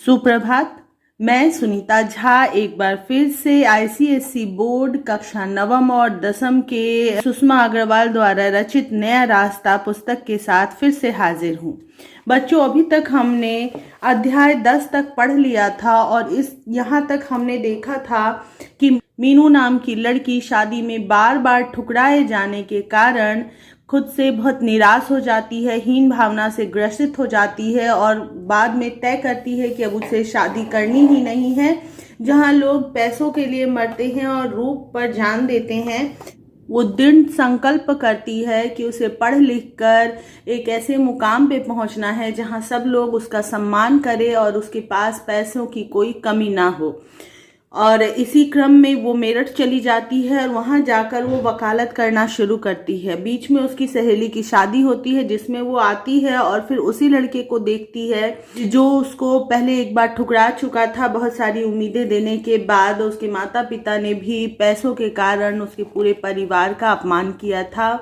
सुप्रभात। मैं सुनीता झा एक बार फिर से आईसीएसई बोर्ड कक्षा नवम और दसम के सुषमा अग्रवाल द्वारा रचित नया रास्ता पुस्तक के साथ फिर से हाजिर हूँ। बच्चों, अभी तक हमने अध्याय 10 तक पढ़ लिया था और यहाँ तक हमने देखा था कि मीनू नाम की लड़की शादी में बार बार ठुकराए जाने के कारण खुद से बहुत निराश हो जाती है, हीन भावना से ग्रसित हो जाती है और बाद में तय करती है कि अब उसे शादी करनी ही नहीं है। जहां लोग पैसों के लिए मरते हैं और रूप पर जान देते हैं, वो दृढ़ संकल्प करती है कि उसे पढ़ लिख कर एक ऐसे मुकाम पे पहुंचना है जहां सब लोग उसका सम्मान करें और उसके पास पैसों की कोई कमी ना हो। और इसी क्रम में वो मेरठ चली जाती है और वहां जाकर वो वकालत करना शुरू करती है। बीच में उसकी सहेली की शादी होती है जिसमें वो आती है और फिर उसी लड़के को देखती है जो उसको पहले एक बार ठुकरा चुका था। बहुत सारी उम्मीदें देने के बाद उसके माता पिता ने भी पैसों के कारण उसके पूरे परिवार का अपमान किया था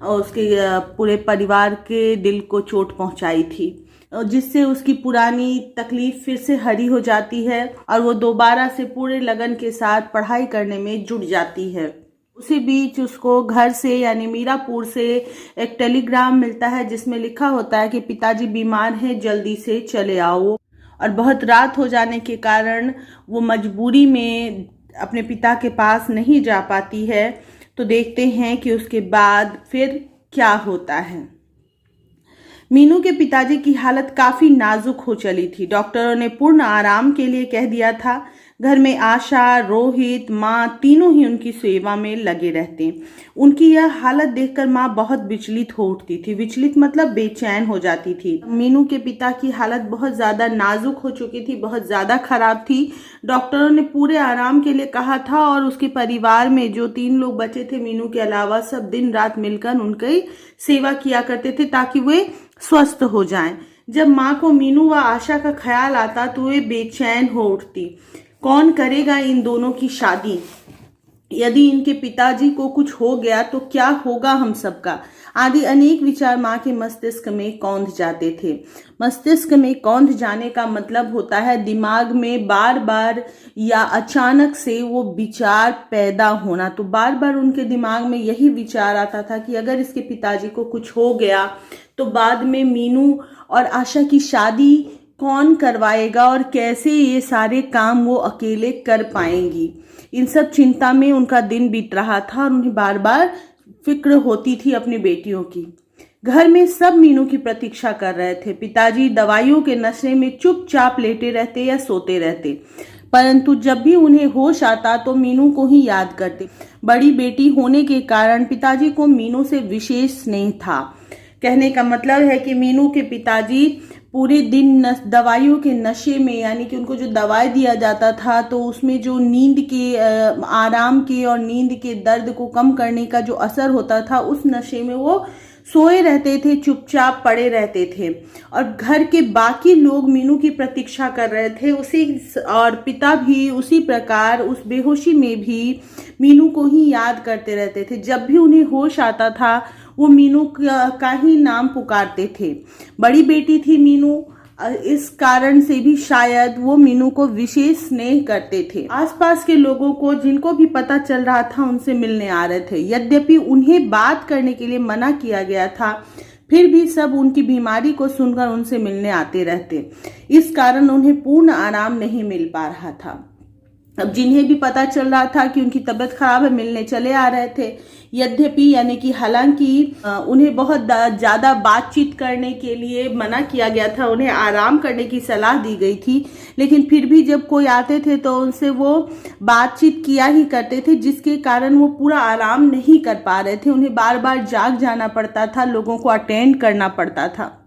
और उसके पूरे परिवार के दिल को चोट पहुंचाई थी, जिससे उसकी पुरानी तकलीफ फिर से हरी हो जाती है और वो दोबारा से पूरे लगन के साथ पढ़ाई करने में जुट जाती है। उसी बीच उसको घर से यानी मीरापुर से एक टेलीग्राम मिलता है जिसमें लिखा होता है कि पिताजी बीमार हैं, जल्दी से चले आओ। और बहुत रात हो जाने के कारण वो मजबूरी में अपने पिता के पास नहीं जा पाती है। तो देखते हैं कि उसके बाद फिर क्या होता है। मीनू के पिताजी की हालत काफी नाजुक हो चली थी। डॉक्टरों ने पूर्ण आराम के लिए कह दिया था। घर में आशा, रोहित, माँ तीनों ही उनकी सेवा में लगे रहते। उनकी यह हालत देखकर माँ बहुत विचलित हो उठती थी। विचलित मतलब बेचैन हो जाती थी। मीनू के पिता की हालत बहुत ज्यादा नाजुक हो चुकी थी, बहुत ज्यादा खराब थी। डॉक्टरों ने पूरे आराम के लिए कहा था और उसके परिवार में जो 3 लोग बचे थे मीनू के अलावा, सब दिन रात मिलकर उनकी सेवा किया करते थे ताकि वे स्वस्थ हो जाएं। जब माँ को मीनू व आशा का ख्याल आता तो वे बेचैन हो उठती। कौन करेगा इन दोनों की शादी? यदि इनके पिताजी को कुछ हो गया तो क्या होगा हम सबका? आदि अनेक विचार माँ के मस्तिष्क में कौंध जाते थे। मस्तिष्क में कौंध जाने का मतलब होता है दिमाग में बार बार या अचानक से वो विचार पैदा होना। तो बार बार उनके दिमाग में यही विचार आता था कि अगर इसके पिताजी को कुछ हो गया तो बाद में मीनू और आशा की शादी कौन करवाएगा और कैसे ये सारे काम वो अकेले कर पाएंगी। इन सब चिंता में उनका दिन बीत रहा था और उन्हें बार बार फिक्र होती थी अपनी बेटियों की। घर में सब मीनू की प्रतीक्षा कर रहे थे। पिताजी दवाइयों के नशे में चुपचाप लेटे रहते या सोते रहते, परंतु जब भी उन्हें होश आता तो मीनू को ही याद करते। बड़ी बेटी होने के कारण पिताजी को मीनू से विशेष स्नेह था। कहने का मतलब है कि मीनू के पिताजी पूरे दिन दवाइयों के नशे में, यानी कि उनको जो दवाई दिया जाता था तो उसमें जो नींद के आराम के और नींद के दर्द को कम करने का जो असर होता था, उस नशे में वो सोए रहते थे, चुपचाप पड़े रहते थे। और घर के बाकी लोग मीनू की प्रतीक्षा कर रहे थे उसी, और पिता भी उसी प्रकार उस बेहोशी में भी मीनू को ही याद करते रहते थे। जब भी उन्हें होश आता था वो मीनू का ही नाम पुकारते थे। बड़ी बेटी थी मीनू, इस कारण से भी शायद वो मीनू को विशेष स्नेह करते थे। आसपास के लोगों को जिनको भी पता चल रहा था उनसे मिलने आ रहे थे। यद्यपि उन्हें बात करने के लिए मना किया गया था, फिर भी सब उनकी बीमारी को सुनकर उनसे मिलने आते रहते। इस कारण उन्हें पूर्ण आराम नहीं मिल पा रहा था। अब जिन्हें भी पता चल रहा था कि उनकी तबीयत खराब है, मिलने चले आ रहे थे। यद्यपि यानी कि हालांकि उन्हें बहुत ज़्यादा बातचीत करने के लिए मना किया गया था, उन्हें आराम करने की सलाह दी गई थी, लेकिन फिर भी जब कोई आते थे तो उनसे वो बातचीत किया ही करते थे, जिसके कारण वो पूरा आराम नहीं कर पा रहे थे। उन्हें बार बार जाग जाना पड़ता था, लोगों को अटेंड करना पड़ता था।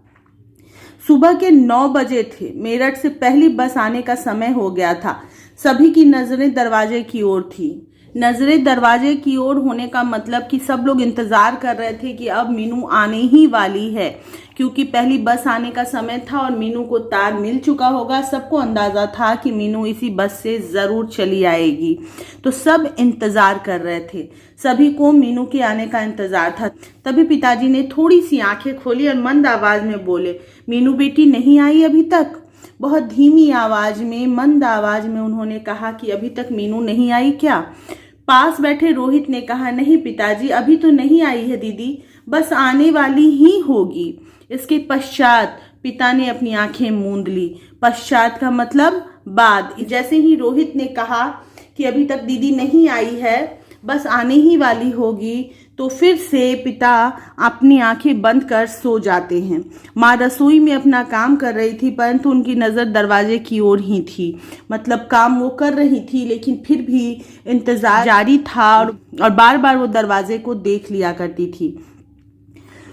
सुबह के 9 बजे थे। मेरठ से पहली बस आने का समय हो गया था। सभी की नजरें दरवाजे की ओर थी। नजरें दरवाजे की ओर होने का मतलब कि सब लोग इंतजार कर रहे थे कि अब मीनू आने ही वाली है, क्योंकि पहली बस आने का समय था और मीनू को तार मिल चुका होगा। सबको अंदाजा था कि मीनू इसी बस से जरूर चली आएगी, तो सब इंतजार कर रहे थे। सभी को मीनू के आने का इंतजार था। तभी पिताजी ने थोड़ी सी आंखें खोली और मंद आवाज में बोले, मीनू बेटी नहीं आई अभी तक? बहुत धीमी आवाज में, मंद आवाज में उन्होंने कहा कि अभी तक मीनू नहीं आई क्या? पास बैठे रोहित ने कहा, नहीं पिताजी, अभी तो नहीं आई है दीदी, बस आने वाली ही होगी। इसके पश्चात पिता ने अपनी आंखें मूंद ली। पश्चात का मतलब बाद। जैसे ही रोहित ने कहा कि अभी तक दीदी नहीं आई है, बस आने ही वाली होगी, तो फिर से पिता अपनी आंखें बंद कर सो जाते हैं। माँ रसोई में अपना काम कर रही थी, परंतु उनकी नज़र दरवाजे की ओर ही थी। मतलब काम वो कर रही थी, लेकिन फिर भी इंतजार जारी था और बार बार वो दरवाजे को देख लिया करती थी।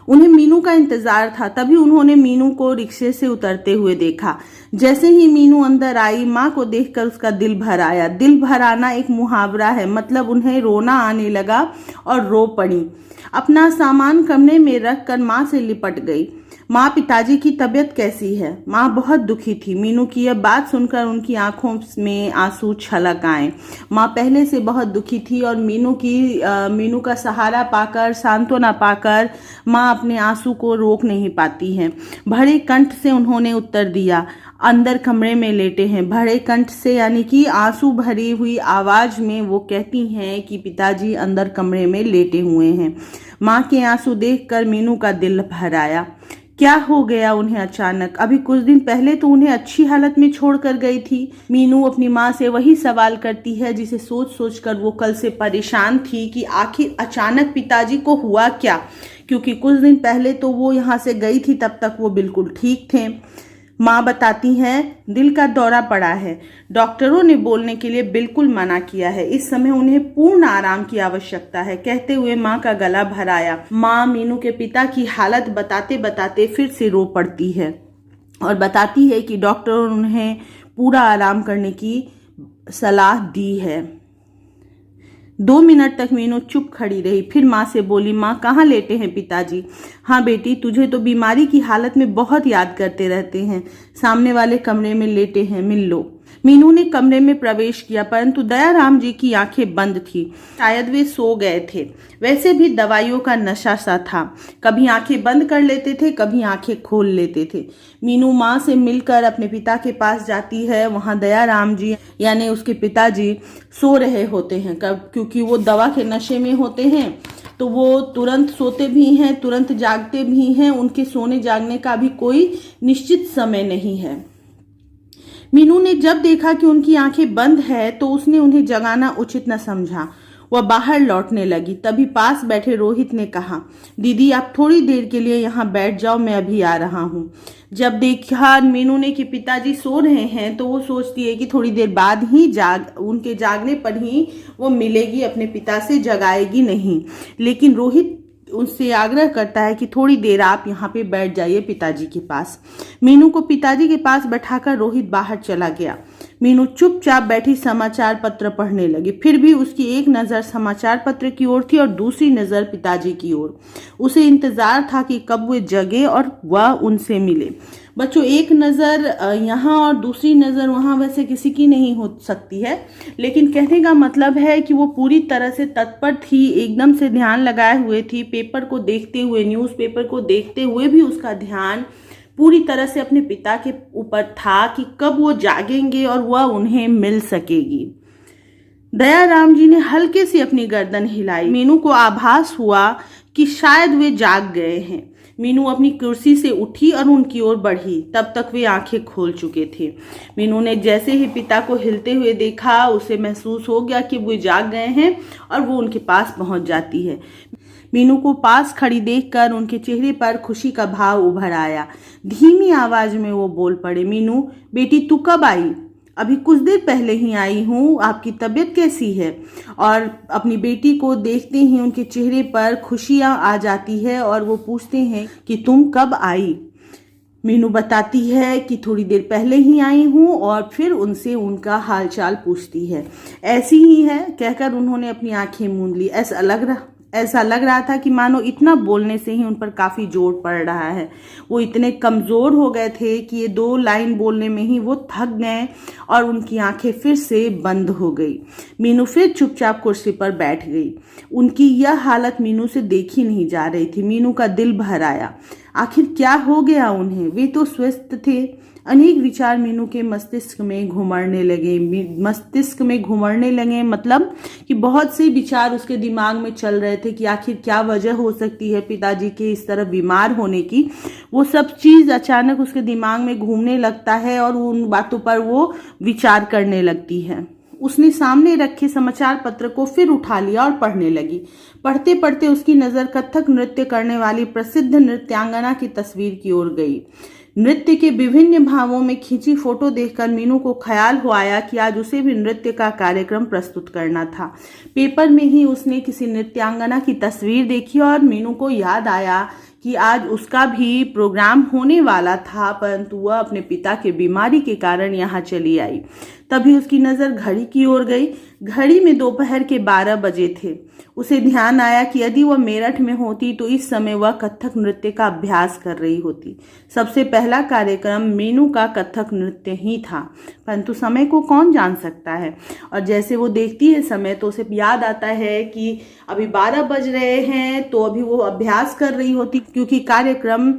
उन्हें मीनू का इंतजार था। तभी उन्होंने मीनू को रिक्शे से उतरते हुए देखा। जैसे ही मीनू अंदर आई, माँ को देखकर उसका दिल भर आया। दिल भर आना एक मुहावरा है, मतलब उन्हें रोना आने लगा और रो पड़ी। अपना सामान कमरे में रख कर माँ से लिपट गई। माँ, पिताजी की तबीयत कैसी है? माँ बहुत दुखी थी। मीनू की यह बात सुनकर उनकी आंखों में आंसू छलक आए। माँ पहले से बहुत दुखी थी और मीनू का सहारा पाकर, सांत्वना पाकर माँ अपने आंसू को रोक नहीं पाती हैं। भरे कंठ से उन्होंने उत्तर दिया, अंदर कमरे में लेटे हैं। भरे कंठ से यानी कि आंसू भरी हुई आवाज में वो कहती हैं कि पिताजी अंदर कमरे में लेटे हुए हैं। माँ के आंसू देखकर मीनू का दिल भर आया। क्या हो गया उन्हें अचानक? अभी कुछ दिन पहले तो उन्हें अच्छी हालत में छोड़कर गई थी। मीनू अपनी माँ से वही सवाल करती है जिसे सोच सोच कर वो कल से परेशान थी कि आखिर अचानक पिताजी को हुआ क्या, क्योंकि कुछ दिन पहले तो वो यहाँ से गई थी, तब तक वो बिल्कुल ठीक थे। माँ बताती हैं, दिल का दौरा पड़ा है, डॉक्टरों ने बोलने के लिए बिल्कुल मना किया है, इस समय उन्हें पूर्ण आराम की आवश्यकता है। कहते हुए माँ का गला भर आया। माँ मीनू के पिता की हालत बताते बताते फिर से रो पड़ती है और बताती है कि डॉक्टरों ने उन्हें पूरा आराम करने की सलाह दी है। 2 मिनट तक मीनू चुप खड़ी रही, फिर माँ से बोली, माँ कहाँ लेटे हैं पिताजी? हाँ बेटी, तुझे तो बीमारी की हालत में बहुत याद करते रहते हैं, सामने वाले कमरे में लेटे हैं, मिल लो। मीनू ने कमरे में प्रवेश किया, परंतु दयाराम जी की आंखें बंद थी। शायद वे सो गए थे। वैसे भी दवाइयों का नशा सा था, कभी आंखें बंद कर लेते थे, कभी आंखें खोल लेते थे। मीनू माँ से मिलकर अपने पिता के पास जाती है। वहाँ दयाराम जी यानी उसके पिताजी सो रहे होते हैं, क्योंकि वो दवा के नशे में होते हैं, तो वो तुरंत सोते भी हैं, तुरंत जागते भी हैं। उनके सोने जागने का भी कोई निश्चित समय नहीं है। मीनू ने जब देखा कि उनकी आंखें बंद है, तो उसने उन्हें जगाना उचित न समझा। वह बाहर लौटने लगी। तभी पास बैठे रोहित ने कहा, दीदी आप थोड़ी देर के लिए यहाँ बैठ जाओ, मैं अभी आ रहा हूँ। जब देखा मीनू ने कि पिताजी सो रहे हैं, तो वो सोचती है कि थोड़ी देर बाद ही उनके जागने पर ही वो मिलेगी अपने पिता से, जगाएगी नहीं। लेकिन रोहित उससे आग्रह करता है कि थोड़ी देर आप यहाँ पे बैठ जाइए पिताजी के पास। मीनू को पिताजी के पास बैठाकर रोहित बाहर चला गया। मीनू चुपचाप बैठी समाचार पत्र पढ़ने लगी। फिर भी उसकी एक नज़र समाचार पत्र की ओर थी और दूसरी नज़र पिताजी की ओर। उसे इंतजार था कि कब वे जगे और वह उनसे मिले। बच्चों, एक नज़र यहाँ और दूसरी नज़र वहाँ वैसे किसी की नहीं हो सकती है, लेकिन कहने का मतलब है कि वो पूरी तरह से तत्पर थी, एकदम से ध्यान लगाए हुए थी। पेपर को देखते हुए, न्यूज़पेपर को देखते हुए भी उसका ध्यान पूरी तरह से अपने पिता के ऊपर था कि कब वो जागेंगे और वह उन्हें मिल सकेगी। दयाराम जी ने हल्के से अपनी गर्दन हिलाई। मीनू को आभास हुआ कि शायद वे जाग गए हैं। मीनू अपनी कुर्सी से उठी और उनकी ओर बढ़ी। तब तक वे आंखें खोल चुके थे। मीनू ने जैसे ही पिता को हिलते हुए देखा, उसे महसूस हो गया कि वे जाग गए हैं और वो उनके पास पहुंच जाती है। मीनू को पास खड़ी देखकर उनके चेहरे पर खुशी का भाव उभर आया। धीमी आवाज में वो बोल पड़े, मीनू बेटी तू कब आई? अभी कुछ देर पहले ही आई हूँ, आपकी तबीयत कैसी है? और अपनी बेटी को देखते ही उनके चेहरे पर खुशियाँ आ जाती है और वो पूछते हैं कि तुम कब आई? मीनू बताती है कि थोड़ी देर पहले ही आई हूँ और फिर उनसे उनका हालचाल पूछती है। ऐसी ही है कहकर उन्होंने अपनी आंखें मूंद ली। ऐसा लग रहा था कि मानो इतना बोलने से ही उन पर काफ़ी जोर पड़ रहा है। वो इतने कमज़ोर हो गए थे कि ये 2 लाइन बोलने में ही वो थक गए और उनकी आंखें फिर से बंद हो गई। मीनू फिर चुपचाप कुर्सी पर बैठ गई। उनकी यह हालत मीनू से देखी नहीं जा रही थी। मीनू का दिल भर आया। आखिर क्या हो गया उन्हें? वे तो स्वस्थ थे, अनेक विचार मीनू के मस्तिष्क में घुमड़ने लगे मतलब कि बहुत से विचार उसके दिमाग में चल रहे थे कि आखिर क्या वजह हो सकती है पिताजी के इस तरह बीमार होने की। वो सब चीज अचानक उसके दिमाग में घूमने लगता है और उन बातों पर वो विचार करने लगती है। उसने सामने रखे समाचार पत्र को फिर उठा लिया और पढ़ने लगी। पढ़ते पढ़ते उसकी नजर कथक नृत्य करने वाली प्रसिद्ध नृत्यांगना की तस्वीर की ओर गई। नृत्य के विभिन्न भावों में खींची फोटो देखकर मीनू को ख्याल हो आया कि आज उसे भी नृत्य का कार्यक्रम प्रस्तुत करना था। पेपर में ही उसने किसी नृत्यांगना की तस्वीर देखी और मीनू को याद आया कि आज उसका भी प्रोग्राम होने वाला था, परंतु वह अपने पिता के बीमारी के कारण यहाँ चली आई। तभी उसकी नजर घड़ी की ओर गई। घड़ी में दोपहर के 12 बजे थे। उसे ध्यान आया कि यदि वह मेरठ में होती तो इस समय वह कथक नृत्य का अभ्यास कर रही होती। सबसे पहला कार्यक्रम मीनू का कथक नृत्य ही था, परंतु समय को कौन जान सकता है। और जैसे वो देखती है समय तो उसे याद आता है कि अभी 12 बज रहे हैं, तो अभी वो अभ्यास कर रही होती, क्योंकि कार्यक्रम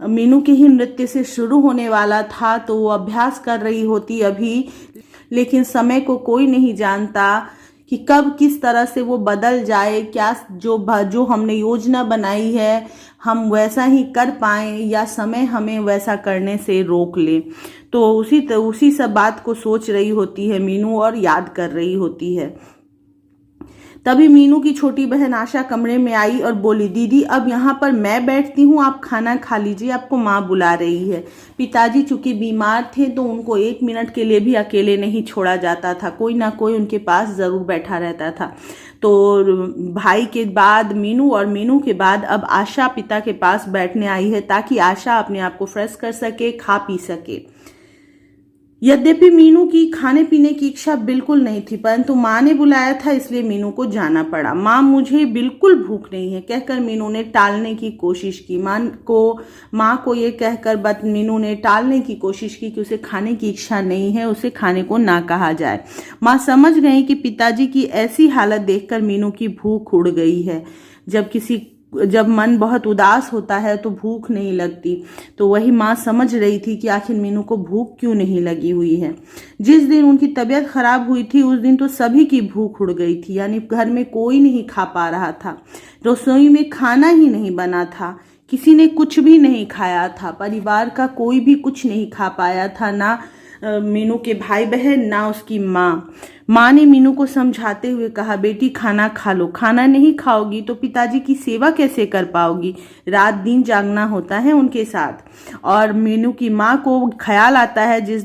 मीनू के ही नृत्य से शुरू होने वाला था, तो वो अभ्यास कर रही होती अभी। लेकिन समय को कोई नहीं जानता कि कब किस तरह से वो बदल जाए, क्या जो हमने योजना बनाई है हम वैसा ही कर पाएं या समय हमें वैसा करने से रोक ले। तो उसी सब बात को सोच रही होती है मीनू और याद कर रही होती है। तभी मीनू की छोटी बहन आशा कमरे में आई और बोली, दीदी अब यहाँ पर मैं बैठती हूँ, आप खाना खा लीजिए, आपको माँ बुला रही है। पिताजी चूंकि बीमार थे तो उनको 1 मिनट के लिए भी अकेले नहीं छोड़ा जाता था, कोई ना कोई उनके पास जरूर बैठा रहता था। तो भाई के बाद मीनू और मीनू के बाद अब आशा पिता के पास बैठने आई है, ताकि आशा अपने आप को फ्रेश कर सके, खा पी सके। यद्यपि मीनू की खाने पीने की इच्छा बिल्कुल नहीं थी, परंतु माँ ने बुलाया था इसलिए मीनू को जाना पड़ा। माँ मुझे बिल्कुल भूख नहीं है कहकर मीनू ने टालने की कोशिश की। माँ को ये कहकर मीनू ने टालने की कोशिश की कि उसे खाने की इच्छा नहीं है, उसे खाने को ना कहा जाए। माँ समझ गई कि पिताजी की ऐसी हालत देखकर मीनू की भूख उड़ गई है। जब मन बहुत उदास होता है तो भूख नहीं लगती, तो वही माँ समझ रही थी कि आखिर मीनू को भूख क्यों नहीं लगी हुई है। जिस दिन उनकी तबीयत खराब हुई थी उस दिन तो सभी की भूख उड़ गई थी, यानी घर में कोई नहीं खा पा रहा था। रसोई में खाना ही नहीं बना था, किसी ने कुछ भी नहीं खाया था, परिवार का कोई भी कुछ नहीं खा पाया था, ना मीनू के भाई बहन ना उसकी माँ। माँ ने मीनू को समझाते हुए कहा, बेटी खाना खा लो, खाना नहीं खाओगी तो पिताजी की सेवा कैसे कर पाओगी, रात दिन जागना होता है उनके साथ। और मीनू की माँ को ख्याल आता है जिस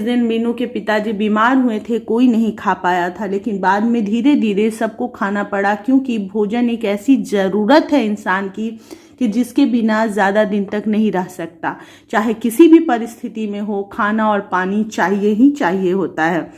दिन मीनू के पिताजी बीमार हुए थे कोई नहीं खा पाया था, लेकिन बाद में धीरे धीरे सबको खाना पड़ा, क्योंकि भोजन एक ऐसी जरूरत है इंसान की कि जिसके बिना ज्यादा दिन तक नहीं रह सकता। चाहे किसी भी परिस्थिति में हो, खाना और पानी चाहिए ही चाहिए होता है।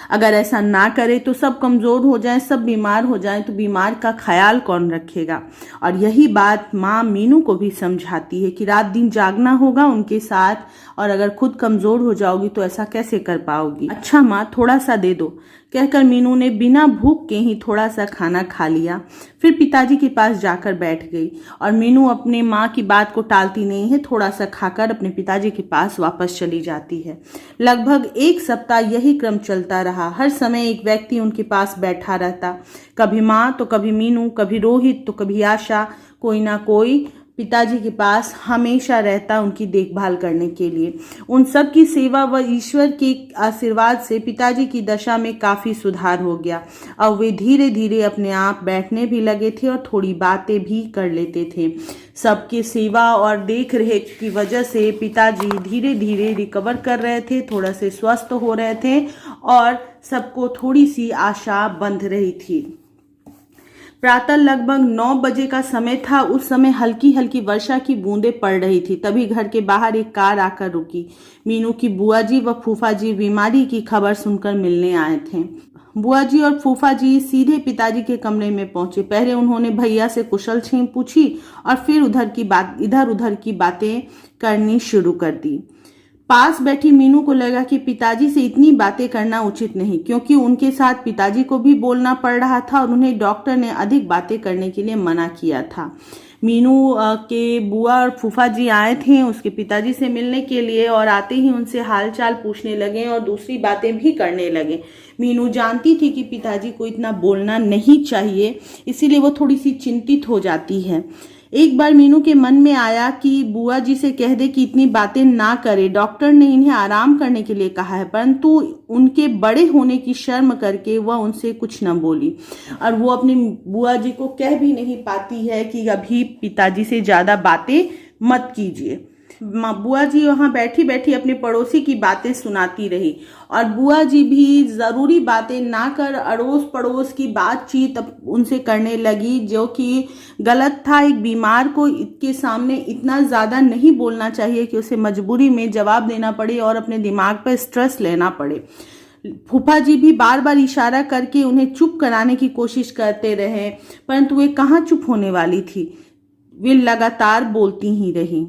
अगर ऐसा ना करे तो सब कमजोर हो जाए, सब बीमार हो जाए, तो बीमार का ख्याल कौन रखेगा। और यही बात माँ मीनू को भी समझाती है कि रात दिन जागना होगा उनके साथ, और अगर खुद कमजोर हो जाओगी तो ऐसा कैसे कर पाओगी। अच्छा माँ थोड़ा सा दे दो कहकर मीनू ने बिना भूख के ही थोड़ा सा खाना खा लिया। फिर पिताजी के पास जाकर बैठ गई और मीनू अपने माँ की बात को टालती नहीं है, थोड़ा सा खाकर अपने पिताजी के पास वापस चली जाती है। लगभग 1 सप्ताह यही क्रम चलता रहा। हर समय एक व्यक्ति उनके पास बैठा रहता, कभी माँ तो कभी मीनू, कभी रोहित तो कभी आशा, कोई ना कोई पिताजी के पास हमेशा रहता उनकी देखभाल करने के लिए। उन सब की सेवा व ईश्वर के आशीर्वाद से पिताजी की दशा में काफी सुधार हो गया। अब वे धीरे धीरे अपने आप बैठने भी लगे थे और थोड़ी बातें भी कर लेते थे। सबकी सेवा और देख रेख की वजह से पिताजी धीरे धीरे रिकवर कर रहे थे, थोड़ा से स्वस्थ हो रहे थे और सबको थोड़ी सी आशा बंध रही थी। प्रातः लगभग 9 बजे का समय था। उस समय हल्की हल्की वर्षा की बूंदें पड़ रही थी। तभी घर के बाहर एक कार आकर रुकी। मीनू की बुआ जी व फूफा जी बीमारी की खबर सुनकर मिलने आए थे। बुआ जी और फूफा जी सीधे पिताजी के कमरे में पहुंचे। पहले उन्होंने भैया से कुशल छेम पूछी और फिर इधर उधर की बातें करनी शुरू कर दी। पास बैठी मीनू को लगा कि पिताजी से इतनी बातें करना उचित नहीं, क्योंकि उनके साथ पिताजी को भी बोलना पड़ रहा था और उन्हें डॉक्टर ने अधिक बातें करने के लिए मना किया था। मीनू के बुआ और फूफा जी आए थे उसके पिताजी से मिलने के लिए और आते ही उनसे हालचाल पूछने लगे और दूसरी बातें भी करने लगे। मीनू जानती थी कि पिताजी को इतना बोलना नहीं चाहिए, इसीलिए वो थोड़ी सी चिंतित हो जाती है। एक बार मीनू के मन में आया कि बुआ जी से कह दे कि इतनी बातें ना करे, डॉक्टर ने इन्हें आराम करने के लिए कहा है, परंतु उनके बड़े होने की शर्म करके वह उनसे कुछ न बोली और वो अपनी बुआ जी को कह भी नहीं पाती है कि अभी पिताजी से ज़्यादा बातें मत कीजिए। बुआ जी वहाँ बैठी बैठी अपने पड़ोसी की बातें सुनाती रही और बुआ जी भी ज़रूरी बातें ना कर अड़ोस पड़ोस की बातचीत उनसे करने लगी, जो कि गलत था। एक बीमार को इसके सामने इतना ज़्यादा नहीं बोलना चाहिए कि उसे मजबूरी में जवाब देना पड़े और अपने दिमाग पर स्ट्रेस लेना पड़े। फूफा जी भी बार बार इशारा करके उन्हें चुप कराने की कोशिश करते रहे, परंतु वे कहाँ चुप होने वाली थी, वे लगातार बोलती ही रही।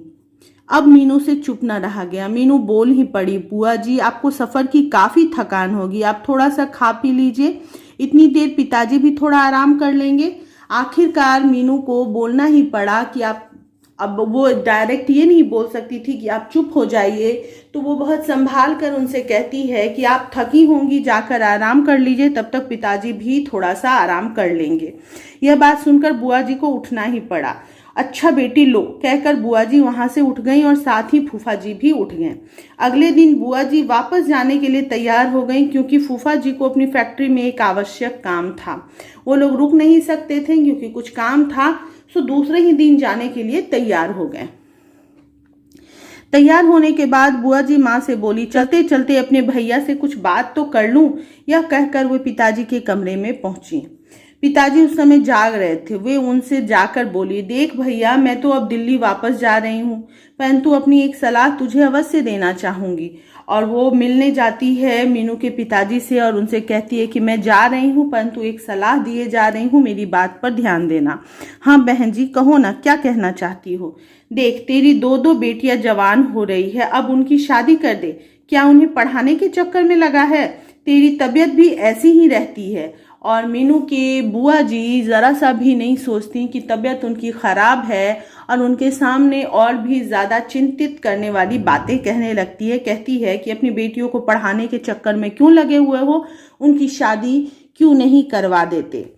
अब मीनू से चुप न रहा गया, मीनू बोल ही पड़ी, बुआ जी आपको सफ़र की काफ़ी थकान होगी, आप थोड़ा सा खा पी लीजिए, इतनी देर पिताजी भी थोड़ा आराम कर लेंगे। आखिरकार मीनू को बोलना ही पड़ा कि आप, अब वो डायरेक्ट ये नहीं बोल सकती थी कि आप चुप हो जाइए, तो वो बहुत संभाल कर उनसे कहती है कि आप थकी होंगी, जाकर आराम कर लीजिए, तब तक पिताजी भी थोड़ा सा आराम कर लेंगे। यह बात सुनकर बुआ जी को उठना ही पड़ा। अच्छा बेटी लो कहकर बुआ जी वहां से उठ गईं और साथ ही फूफा जी भी उठ गए। अगले दिन बुआ जी वापस जाने के लिए तैयार हो गईं, क्योंकि फूफा जी को अपनी फैक्ट्री में एक आवश्यक काम था। वो लोग रुक नहीं सकते थे क्योंकि कुछ काम था, सो दूसरे ही दिन जाने के लिए तैयार हो गए। तैयार होने के बाद बुआ जी माँ से बोली, चलते चलते अपने भैया से कुछ बात तो कर लूं। यह कहकर वे पिताजी के कमरे में पहुंची। पिताजी उस समय जाग रहे थे। वे उनसे जाकर बोली, देख भैया, मैं तो अब दिल्ली वापस जा रही हूँ, परंतु अपनी एक सलाह तुझे अवश्य देना चाहूंगी। और वो मिलने जाती है मीनू के पिताजी से और उनसे कहती है कि मैं जा रही हूँ, परंतु एक सलाह दिए जा रही हूँ, मेरी बात पर ध्यान देना। हाँ बहन जी, कहो ना, क्या कहना चाहती हो। देख, तेरी दो बेटियां जवान हो रही है, अब उनकी शादी कर दे। क्या उन्हें पढ़ाने के चक्कर में लगा है? तेरी तबीयत भी ऐसी ही रहती है। और मीनू के बुआ जी ज़रा सा भी नहीं सोचती कि तबीयत उनकी ख़राब है और उनके सामने और भी ज़्यादा चिंतित करने वाली बातें कहने लगती है। कहती है कि अपनी बेटियों को पढ़ाने के चक्कर में क्यों लगे हुए हो, उनकी शादी क्यों नहीं करवा देते।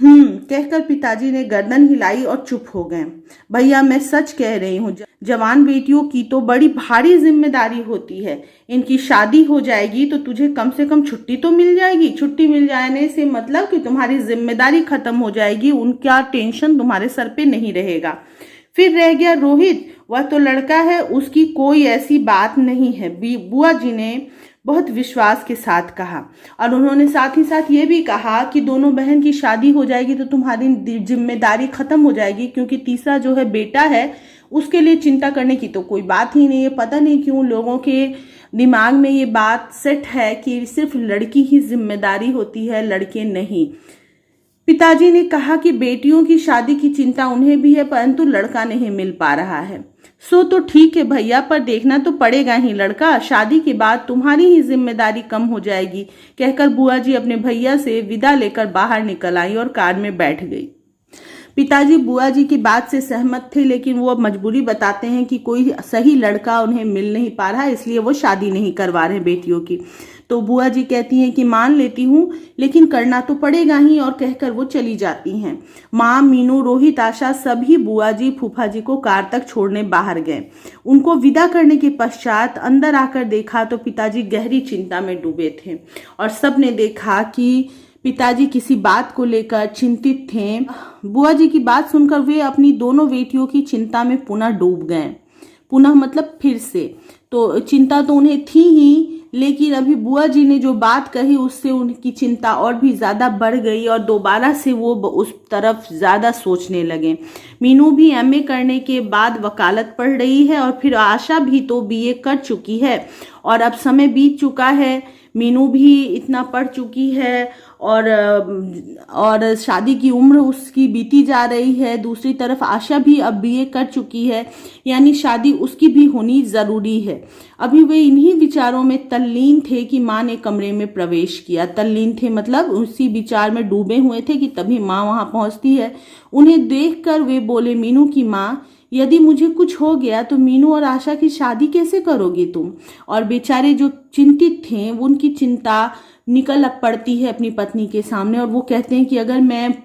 कहकर पिताजी ने गर्दन हिलाई और चुप हो गए। भैया, मैं सच कह रही हूँ, जवान बेटियों की तो बड़ी भारी जिम्मेदारी होती है। इनकी शादी हो जाएगी तो तुझे कम से कम छुट्टी तो मिल जाएगी। छुट्टी मिल जाने से मतलब कि तुम्हारी जिम्मेदारी खत्म हो जाएगी, उनका टेंशन तुम्हारे सर पे नहीं रहेगा। फिर रह गया रोहित, वह तो लड़का है, उसकी कोई ऐसी बात नहीं है। बुआ जी ने बहुत विश्वास के साथ कहा और उन्होंने साथ ही साथ ये भी कहा कि दोनों बहन की शादी हो जाएगी तो तुम्हारी जिम्मेदारी खत्म हो जाएगी, क्योंकि तीसरा जो है बेटा है, उसके लिए चिंता करने की तो कोई बात ही नहीं है। पता नहीं क्यों लोगों के दिमाग में ये बात सेट है कि सिर्फ लड़की ही जिम्मेदारी होती है, लड़के नहीं। पिताजी ने कहा कि बेटियों की शादी की चिंता उन्हें भी है, परंतु लड़का नहीं मिल पा रहा है। सो तो ठीक है भैया, पर देखना तो पड़ेगा ही लड़का। शादी के बाद तुम्हारी ही जिम्मेदारी कम हो जाएगी, कहकर बुआ जी अपने भैया से विदा लेकर बाहर निकल आई और कार में बैठ गई। पिताजी बुआ जी की बात से सहमत थे, लेकिन वो अब मजबूरी बताते हैं कि कोई सही लड़का उन्हें मिल नहीं पा रहा, इसलिए वो शादी नहीं करवा रहे बेटियों की। तो बुआ जी कहती हैं कि मान लेती हूँ, लेकिन करना तो पड़ेगा ही, और कहकर वो चली जाती हैं। माँ, मीनू, रोहित, आशा सभी बुआ जी फूफा जी को कार तक छोड़ने बाहर गए। उनको विदा करने के पश्चात अंदर आकर देखा तो पिताजी गहरी चिंता में डूबे थे और सबने देखा कि पिताजी किसी बात को लेकर चिंतित थे। बुआ जी की बात सुनकर वे अपनी दोनों बेटियों की चिंता में पुनः डूब गए। पुनः मतलब फिर से। तो चिंता तो उन्हें थी ही, लेकिन अभी बुआ जी ने जो बात कही उससे उनकी चिंता और भी ज़्यादा बढ़ गई और दोबारा से वो उस तरफ ज़्यादा सोचने लगे। मीनू भी एमए करने के बाद वकालत पढ़ रही है और फिर आशा भी तो बीए कर चुकी है और अब समय बीत चुका है। मीनू भी इतना पढ़ चुकी है और शादी की उम्र उसकी बीती जा रही है। दूसरी तरफ आशा भी अब बीए कर चुकी है, यानी शादी उसकी भी होनी जरूरी है। अभी वे इन्हीं विचारों में तल्लीन थे कि माँ ने कमरे में प्रवेश किया। तल्लीन थे मतलब उसी विचार में डूबे हुए थे कि तभी माँ वहां पहुंचती है। उन्हें देखकर वे बोले, मीनू की माँ, यदि मुझे कुछ हो गया तो मीनू और आशा की शादी कैसे करोगी तुम? और बेचारे जो चिंतित थे, उनकी चिंता निकल पड़ती है अपनी पत्नी के सामने, और वो कहते हैं कि अगर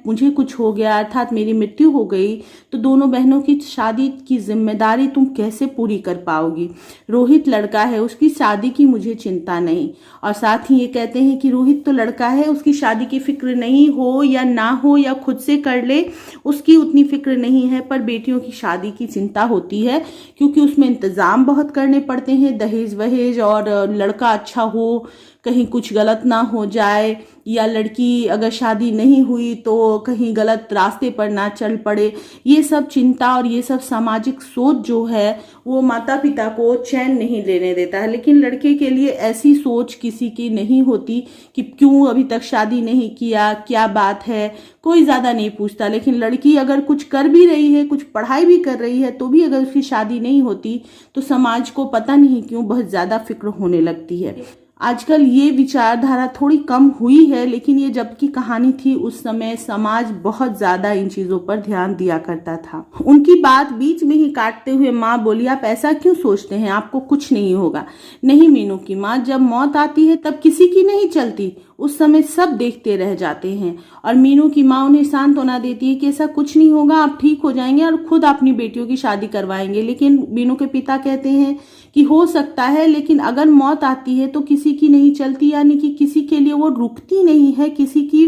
मुझे कुछ हो गया, अर्थात मेरी मृत्यु हो गई, तो दोनों बहनों की शादी की जिम्मेदारी तुम कैसे पूरी कर पाओगी? रोहित लड़का है, उसकी शादी की मुझे चिंता नहीं। और साथ ही ये कहते हैं कि रोहित तो लड़का है, उसकी शादी की फिक्र नहीं हो या ना हो या खुद से कर ले, उसकी उतनी फिक्र नहीं है, पर बेटियों की शादी की चिंता होती है, क्योंकि उसमें इंतजाम बहुत करने पड़ते हैं, दहेज वहेज, और लड़का अच्छा हो, कहीं कुछ गलत ना हो जाए, या लड़की अगर शादी नहीं हुई तो कहीं गलत रास्ते पर ना चल पड़े। ये सब चिंता और ये सब सामाजिक सोच जो है वो माता पिता को चैन नहीं लेने देता है। लेकिन लड़के के लिए ऐसी सोच किसी की नहीं होती कि क्यों अभी तक शादी नहीं किया, क्या बात है, कोई ज्यादा नहीं पूछता। लेकिन लड़की अगर कुछ कर भी रही है, कुछ पढ़ाई भी कर रही है, तो भी अगर उसकी शादी नहीं होती तो समाज को पता नहीं क्यों बहुत ज्यादा फिक्र होने लगती है। आजकल ये विचारधारा थोड़ी कम हुई है, लेकिन ये जब की कहानी थी उस समय समाज बहुत ज्यादा इन चीजों पर ध्यान दिया करता था। उनकी बात बीच में ही काटते हुए माँ बोली, आप ऐसा क्यों सोचते हैं, आपको कुछ नहीं होगा। नहीं मीनू की माँ, जब मौत आती है तब किसी की नहीं चलती, उस समय सब देखते रह जाते हैं। और मीनू की माँ उन्हें सांत्वना देती है कि ऐसा कुछ नहीं होगा, आप ठीक हो जाएंगे और खुद अपनी बेटियों की शादी करवाएंगे। लेकिन मीनू के पिता कहते हैं कि हो सकता है, लेकिन अगर मौत आती है तो किसी की नहीं चलती, यानी कि किसी के लिए वो रुकती नहीं है, किसी की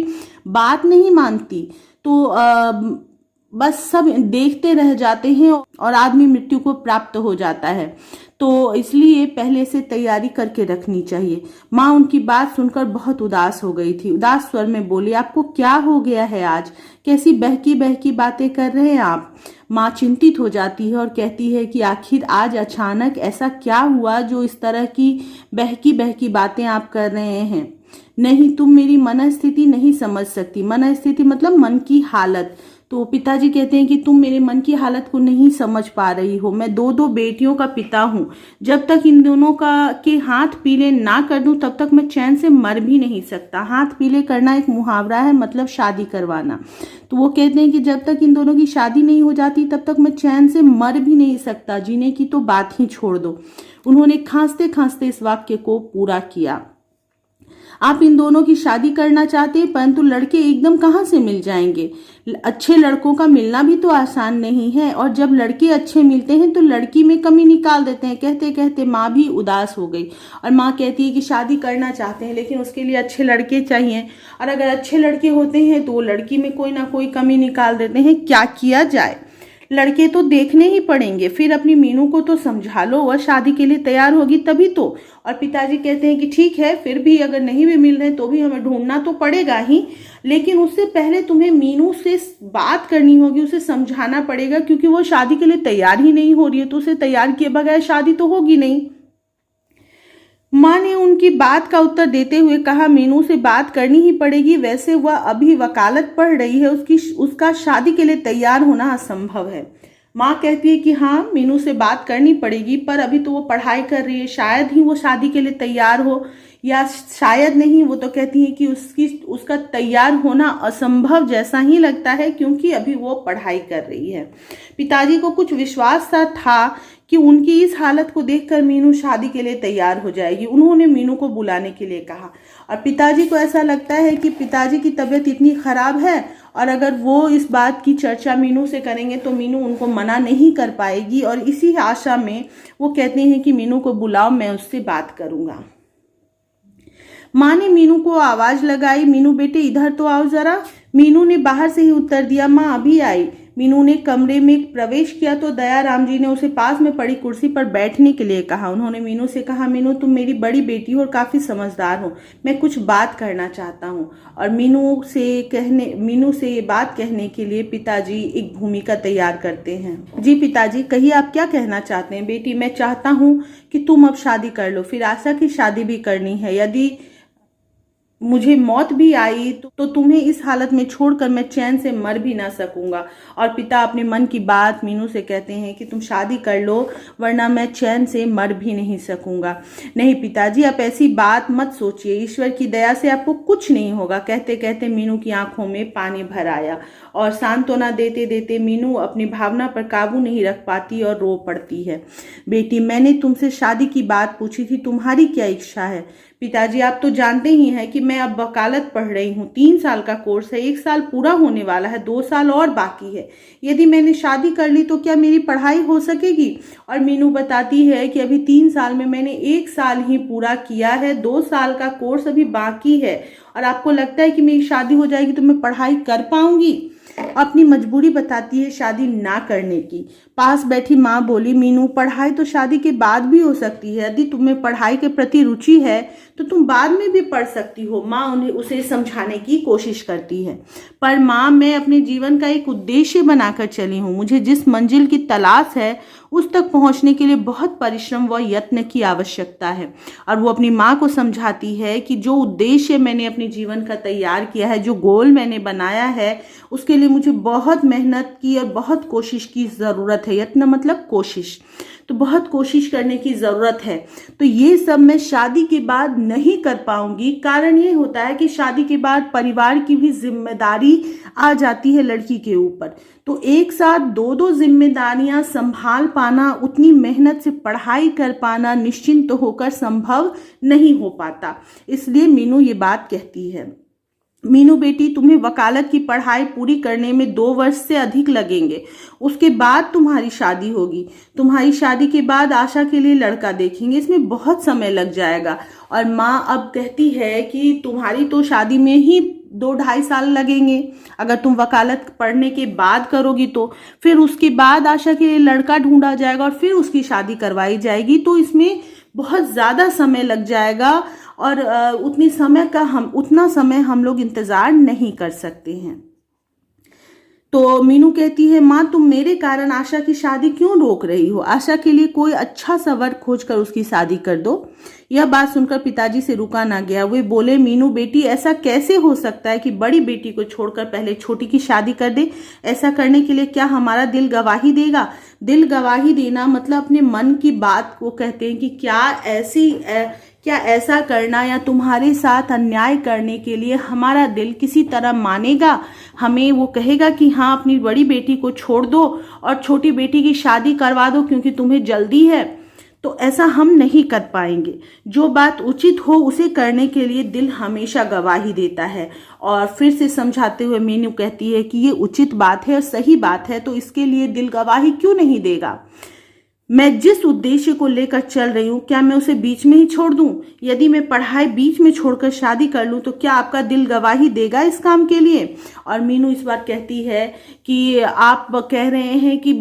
बात नहीं मानती, तो बस सब देखते रह जाते हैं और आदमी मृत्यु को प्राप्त हो जाता है। तो इसलिए पहले से तैयारी करके रखनी चाहिए। माँ उनकी बात सुनकर बहुत उदास हो गई थी। उदास स्वर में बोली, आपको क्या हो गया है आज, कैसी बहकी बहकी बातें कर रहे हैं आप? माँ चिंतित हो जाती है और कहती है कि आखिर आज अचानक ऐसा क्या हुआ जो इस तरह की बहकी बहकी बातें आप कर रहे हैं? नहीं, तुम मेरी मनस्थिति नहीं समझ सकती। मनस्थिति मतलब मन की हालत। तो पिताजी कहते हैं कि तुम मेरे मन की हालत को नहीं समझ पा रही हो। मैं दो बेटियों का पिता हूँ। जब तक इन दोनों के हाथ पीले ना कर दूं तब तक मैं चैन से मर भी नहीं सकता। हाथ पीले करना एक मुहावरा है, मतलब शादी करवाना। तो वो कहते हैं कि जब तक इन दोनों की शादी नहीं हो जाती तब तक मैं चैन से मर भी नहीं सकता, जीने की तो बात ही छोड़ दो। उन्होंने खांसते खांसते इस वाक्य को पूरा किया। आप इन दोनों की शादी करना चाहते हैं, परंतु लड़के एकदम कहाँ से मिल जाएंगे? अच्छे लड़कों का मिलना भी तो आसान नहीं है, और जब लड़के अच्छे मिलते हैं तो लड़की में कमी निकाल देते हैं। कहते कहते माँ भी उदास हो गई और माँ कहती है कि शादी करना चाहते हैं, लेकिन उसके लिए अच्छे लड़के चाहिए, और अगर अच्छे लड़के होते हैं तो वो लड़की में कोई ना कोई कमी निकाल देते हैं। क्या किया जाए? लड़के तो देखने ही पड़ेंगे। फिर अपनी मीनू को तो समझा लो, वह शादी के लिए तैयार होगी तभी तो। और पिताजी कहते हैं कि ठीक है, फिर भी अगर नहीं भी मिल रहे तो भी हमें ढूंढना तो पड़ेगा ही, लेकिन उससे पहले तुम्हें मीनू से बात करनी होगी, उसे समझाना पड़ेगा, क्योंकि वो शादी के लिए तैयार ही नहीं हो रही है, तो उसे तैयार किए बगैर शादी तो होगी नहीं। माँ ने उनकी बात का उत्तर देते हुए कहा, मीनू से बात करनी ही पड़ेगी, वैसे वह अभी वकालत पढ़ रही है, उसका शादी के लिए तैयार होना असंभव है। माँ कहती है कि हाँ, मीनू से बात करनी पड़ेगी, पर अभी तो वो पढ़ाई कर रही है, शायद ही वो शादी के लिए तैयार हो, या शायद नहीं। वो तो कहती है कि उसका तैयार होना असंभव जैसा ही लगता है, क्योंकि अभी वो पढ़ाई कर रही है। पिताजी को कुछ विश्वास था कि उनकी इस हालत को देखकर मीनू शादी के लिए तैयार हो जाएगी। उन्होंने मीनू को बुलाने के लिए कहा, और पिताजी को ऐसा लगता है कि पिताजी की तबीयत इतनी खराब है, और अगर वो इस बात की चर्चा मीनू से करेंगे तो मीनू उनको मना नहीं कर पाएगी, और इसी आशा में वो कहते हैं कि मीनू को बुलाओ, मैं उससे बात करूंगा। माँ ने मीनू को आवाज लगाई, मीनू बेटे इधर तो आओ जरा। मीनू ने बाहर से ही उत्तर दिया, माँ अभी आई। मीनू ने कमरे में प्रवेश किया तो दयाराम जी ने उसे पास में पड़ी कुर्सी पर बैठने के लिए कहा। उन्होंने मीनू से कहा, मीनू तुम मेरी बड़ी बेटी हो और काफी समझदार हो, मैं कुछ बात करना चाहता हूँ। और मीनू से ये बात कहने के लिए पिताजी एक भूमिका तैयार करते हैं। जी पिताजी, कहिए आप क्या कहना चाहते हैं? बेटी, मैं चाहता हूँ कि तुम अब शादी कर लो, फिर आशा की शादी भी करनी है। यदि मुझे मौत भी आई तो तुम्हें इस हालत में छोड़कर मैं चैन से मर भी ना सकूंगा। और पिता अपने मन की बात मीनू से कहते हैं कि तुम शादी कर लो, वरना मैं चैन से मर भी नहीं सकूंगा। नहीं पिताजी, आप ऐसी बात मत सोचिए, ईश्वर की दया से आपको कुछ नहीं होगा। कहते कहते मीनू की आंखों में पानी भर आया और सांत्वना देते देते मीनू अपनी भावना पर काबू नहीं रख पाती और रो पड़ती है। बेटी, मैंने तुमसे शादी की बात पूछी थी, तुम्हारी क्या इच्छा है? पिताजी, आप तो जानते ही हैं कि मैं अब वकालत पढ़ रही हूँ। 3 साल का कोर्स है, 1 साल पूरा होने वाला है, 2 साल और बाकी है। यदि मैंने शादी कर ली तो क्या मेरी पढ़ाई हो सकेगी? और मीनू बताती है कि अभी 3 साल में मैंने 1 साल ही पूरा किया है, 2 साल का कोर्स अभी बाकी है। और आपको लगता है कि मेरी शादी हो जाएगी तो मैं पढ़ाई कर पाऊंगी? अपनी मजबूरी बताती है शादी ना करने की। पास बैठी माँ बोली, मीनू, पढ़ाई तो शादी के बाद भी हो सकती है। यदि तुम्हें पढ़ाई के प्रति रुचि है तो तुम बाद में भी पढ़ सकती हो। माँ उसे समझाने की कोशिश करती है। पर माँ, मैं अपने जीवन का एक उद्देश्य बनाकर चली हूँ। मुझे जिस मंजिल की तलाश है उस तक पहुंचने के लिए बहुत परिश्रम व यत्न की आवश्यकता है। और वो अपनी माँ को समझाती है कि जो उद्देश्य मैंने अपने जीवन का तैयार किया है, जो गोल मैंने बनाया है, उसके लिए मुझे बहुत मेहनत की और बहुत कोशिश की ज़रूरत है। यत्न मतलब कोशिश, तो बहुत कोशिश करने की ज़रूरत है। तो ये सब मैं शादी के बाद नहीं कर पाऊंगी। कारण ये होता है कि शादी के बाद परिवार की भी जिम्मेदारी आ जाती है लड़की के ऊपर। तो एक साथ दो जिम्मेदारियां संभाल पाना, उतनी मेहनत से पढ़ाई कर पाना निश्चिंत होकर संभव नहीं हो पाता। इसलिए मीनू ये बात कहती है। मीनू बेटी, तुम्हें वकालत की पढ़ाई पूरी करने में 2 वर्ष से अधिक लगेंगे। उसके बाद तुम्हारी शादी होगी। तुम्हारी शादी के बाद आशा के लिए लड़का देखेंगे, इसमें बहुत समय लग जाएगा। और माँ अब कहती है कि तुम्हारी तो शादी में ही 2-2.5 साल लगेंगे अगर तुम वकालत पढ़ने के बाद करोगी तो। फिर उसके बाद आशा के लिए लड़का ढूंढा जाएगा और फिर उसकी शादी करवाई जाएगी। तो इसमें बहुत ज़्यादा समय लग जाएगा और उतना समय हम लोग इंतज़ार नहीं कर सकते हैं। तो मीनू कहती है, माँ, तुम मेरे कारण आशा की शादी क्यों रोक रही हो? आशा के लिए कोई अच्छा सा वर खोजकर उसकी शादी कर दो। यह बात सुनकर पिताजी से रुका ना गया। वे बोले, मीनू बेटी, ऐसा कैसे हो सकता है कि बड़ी बेटी को छोड़कर पहले छोटी की शादी कर दे? ऐसा करने के लिए क्या हमारा दिल गवाही देगा? दिल गवाही देना मतलब अपने मन की बात को कहते हैं कि क्या ऐसा करना या तुम्हारे साथ अन्याय करने के लिए हमारा दिल किसी तरह मानेगा? हमें वो कहेगा कि हाँ, अपनी बड़ी बेटी को छोड़ दो और छोटी बेटी की शादी करवा दो क्योंकि तुम्हें जल्दी है? तो ऐसा हम नहीं कर पाएंगे। जो बात उचित हो उसे करने के लिए दिल हमेशा गवाही देता है। और फिर से समझाते हुए मीनू कहती है कि ये उचित बात है और सही बात है, तो इसके लिए दिल गवाही क्यों नहीं देगा? मैं जिस उद्देश्य को लेकर चल रही हूँ, क्या मैं उसे बीच में ही छोड़ दूं? यदि मैं पढ़ाई बीच में छोड़कर शादी कर लूं तो क्या आपका दिल गवाही देगा इस काम के लिए? और मीनू इस बार कहती है कि आप कह रहे हैं कि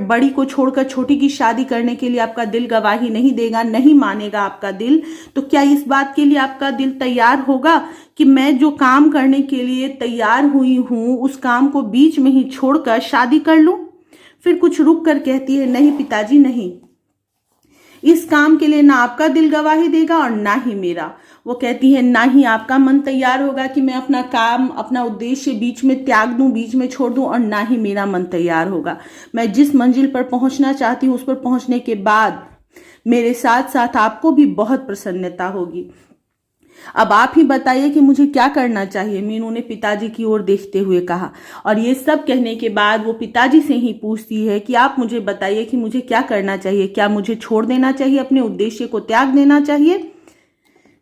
बड़ी को छोड़कर छोटी की शादी करने के लिए आपका दिल गवाही नहीं देगा, नहीं मानेगा आपका दिल। तो क्या इस बात के लिए आपका दिल तैयार होगा कि मैं जो काम करने के लिए तैयार हुई हूँ उस काम को बीच में ही छोड़कर शादी कर लूं? फिर कुछ रुक कर कहती है, नहीं पिताजी, नहीं, इस काम के लिए ना आपका दिल गवाही देगा और ना ही मेरा। वो कहती है, ना ही आपका मन तैयार होगा कि मैं अपना काम, अपना उद्देश्य बीच में त्याग दूं, बीच में छोड़ दूं, और ना ही मेरा मन तैयार होगा। मैं जिस मंजिल पर पहुंचना चाहती हूँ उस पर पहुंचने के बाद मेरे साथ साथ आपको भी बहुत प्रसन्नता होगी। अब आप ही बताइए कि मुझे क्या करना चाहिए? मीनू ने पिताजी की ओर देखते हुए कहा। और ये सब कहने के बाद वो पिताजी से ही पूछती है कि आप मुझे बताइए कि मुझे क्या करना चाहिए? क्या मुझे छोड़ देना चाहिए, अपने उद्देश्य को त्याग देना चाहिए?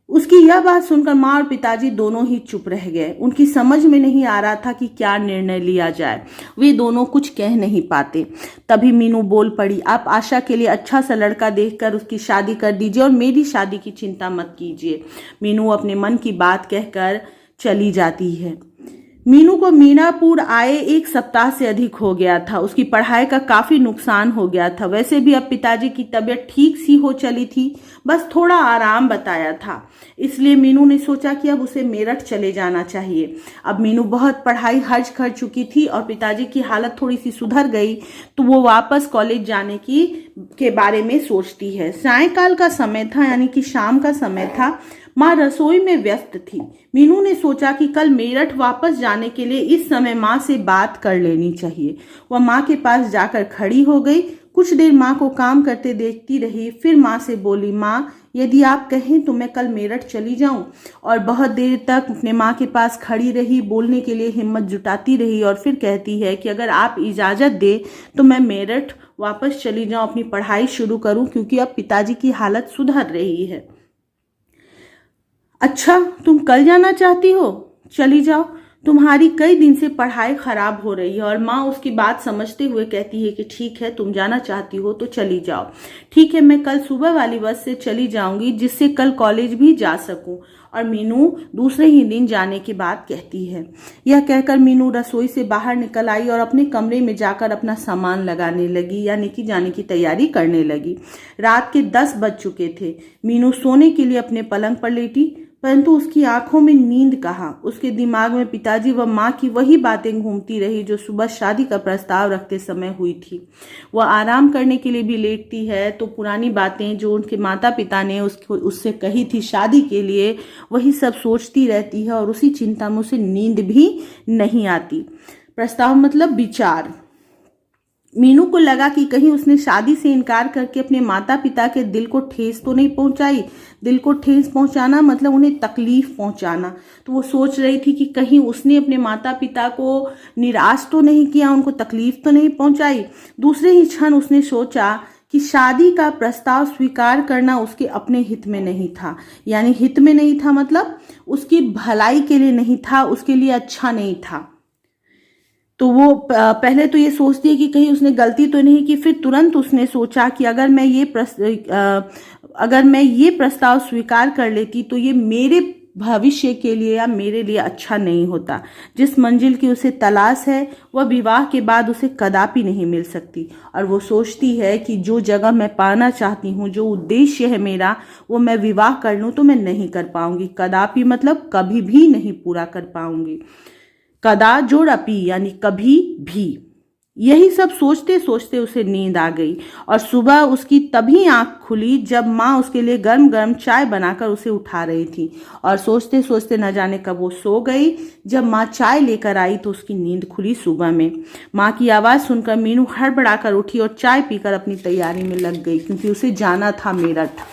उसकी यह बात सुनकर माँ और पिताजी दोनों ही चुप रह गए। उनकी समझ में नहीं आ रहा था कि क्या निर्णय लिया जाए। वे दोनों कुछ कह नहीं पाते। तभी मीनू बोल पड़ी, आप आशा के लिए अच्छा सा लड़का देखकर उसकी शादी कर दीजिए और मेरी शादी की चिंता मत कीजिए। मीनू अपने मन की बात कहकर चली जाती है। मीनू को मीनापुर आए 1 सप्ताह से अधिक हो गया था। उसकी पढ़ाई का काफी नुकसान हो गया था। वैसे भी अब पिताजी की तबीयत ठीक सी हो चली थी, बस थोड़ा आराम बताया था। इसलिए मीनू ने सोचा कि अब उसे मेरठ चले जाना चाहिए। अब मीनू बहुत पढ़ाई खर्च कर चुकी थी और पिताजी की हालत थोड़ी सी सुधर गई तो वो वापस कॉलेज जाने के बारे में सोचती है। सायंकाल का समय था, यानी कि शाम का समय था। माँ रसोई में व्यस्त थी। मीनू ने सोचा कि कल मेरठ वापस जाने के लिए इस समय माँ से बात कर लेनी चाहिए। वह माँ के पास जाकर खड़ी हो गई। कुछ देर माँ को काम करते देखती रही, फिर माँ से बोली, माँ यदि आप कहें तो मैं कल मेरठ चली जाऊं। और बहुत देर तक अपने माँ के पास खड़ी रही, बोलने के लिए हिम्मत जुटाती रही और फिर कहती है कि अगर आप इजाज़त दे तो मैं मेरठ वापस चली जाऊं, अपनी पढ़ाई शुरू करूं, क्योंकि अब पिताजी की हालत सुधर रही है। अच्छा, तुम कल जाना चाहती हो? चली जाओ, तुम्हारी कई दिन से पढ़ाई खराब हो रही है। और माँ उसकी बात समझते हुए कहती है कि ठीक है, तुम जाना चाहती हो तो चली जाओ। ठीक है, मैं कल सुबह वाली बस से चली जाऊंगी, जिससे कल कॉलेज भी जा सकूं। और मीनू दूसरे ही दिन जाने की बात कहती है। यह कहकर मीनू रसोई से बाहर निकल आई और अपने कमरे में जाकर अपना सामान लगाने लगी, यानी कि जाने की तैयारी करने लगी। रात के 10 बज चुके थे। मीनू सोने के लिए अपने पलंग पर लेटी, परंतु उसकी आंखों में नींद कहाँ। उसके दिमाग में पिताजी व माँ की वही बातें घूमती रही जो सुबह शादी का प्रस्ताव रखते समय हुई थी। वह आराम करने के लिए भी लेटती है तो पुरानी बातें जो उनके माता पिता ने उससे कही थी शादी के लिए, वही सब सोचती रहती है और उसी चिंता में उसे नींद भी नहीं आती। प्रस्ताव मतलब विचार। मीनू को लगा कि कहीं उसने शादी से इनकार करके अपने माता पिता के दिल को ठेस तो नहीं पहुंचाई। दिल को ठेस पहुंचाना मतलब उन्हें तकलीफ पहुंचाना। तो वो सोच रही थी कि कहीं उसने अपने माता पिता को निराश तो नहीं किया, उनको तकलीफ तो नहीं पहुंचाई। दूसरे ही क्षण उसने सोचा कि शादी का प्रस्ताव स्वीकार करना उसके अपने हित में नहीं था। यानी हित में नहीं था मतलब उसकी भलाई के लिए नहीं था, उसके लिए अच्छा नहीं था। तो वो पहले तो ये सोचती है कि कहीं उसने गलती तो नहीं की। फिर तुरंत उसने सोचा कि अगर मैं ये प्रस्ताव स्वीकार कर लेती तो ये मेरे भविष्य के लिए या मेरे लिए अच्छा नहीं होता। जिस मंजिल की उसे तलाश है वह विवाह के बाद उसे कदापि नहीं मिल सकती। और वो सोचती है कि जो जगह मैं पाना चाहती हूँ, जो उद्देश्य है मेरा, वो मैं विवाह कर लूँ तो मैं नहीं कर पाऊंगी। कदापि मतलब कभी भी नहीं पूरा कर पाऊंगी। कदा जोड़ अपी यानी कभी भी। यही सब सोचते सोचते उसे नींद आ गई और सुबह उसकी तभी आंख खुली जब माँ उसके लिए गर्म गर्म चाय बनाकर उसे उठा रही थी। और सोचते सोचते न जाने कब वो सो गई। जब माँ चाय लेकर आई तो उसकी नींद खुली सुबह में। माँ की आवाज़ सुनकर मीनू हड़बड़ाकर उठी और चाय पीकर अपनी तैयारी में लग गई, क्योंकि उसे जाना था मेरठ।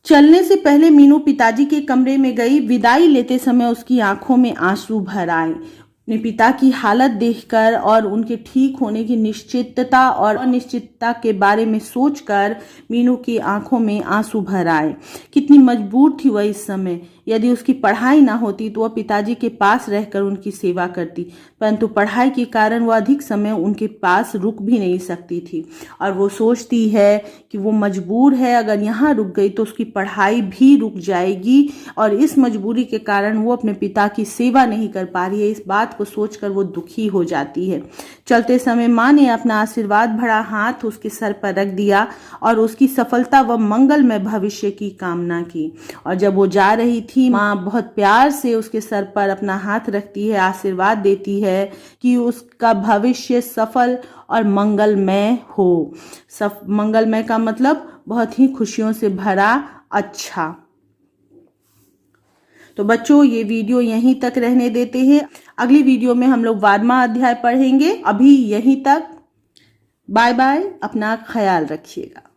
चलने से पहले मीनू पिताजी के कमरे में गई। विदाई लेते समय उसकी आंखों में आंसू भर आए। अपने पिता की हालत देखकर और उनके ठीक होने की निश्चितता और अनिश्चितता के बारे में सोचकर मीनू की आंखों में आंसू भर आए। कितनी मजबूर थी वह इस समय। यदि उसकी पढ़ाई ना होती तो वह पिताजी के पास रहकर उनकी सेवा करती, परंतु पढ़ाई के कारण वह अधिक समय उनके पास रुक भी नहीं सकती थी। और वो सोचती है कि वो मजबूर है, अगर यहाँ रुक गई तो उसकी पढ़ाई भी रुक जाएगी और इस मजबूरी के कारण वो अपने पिता की सेवा नहीं कर पा रही है। इस बात को सोचकर वो दुखी हो जाती है। चलते समय माँ ने अपना आशीर्वाद भरा हाथ उसके सर पर रख दिया और उसकी सफलता व मंगलमय भविष्य की कामना की। और जब वो जा रही थी, माँ बहुत प्यार से उसके सर पर अपना हाथ रखती है, आशीर्वाद देती है कि उसका भविष्य सफल और मंगलमय हो। मंगलमय का मतलब बहुत ही खुशियों से भरा, अच्छा। तो बच्चों, ये वीडियो यहीं तक रहने देते हैं। अगली वीडियो में हम लोग 12वां अध्याय पढ़ेंगे। अभी यहीं तक। बाय बाय, अपना ख्याल रखिएगा।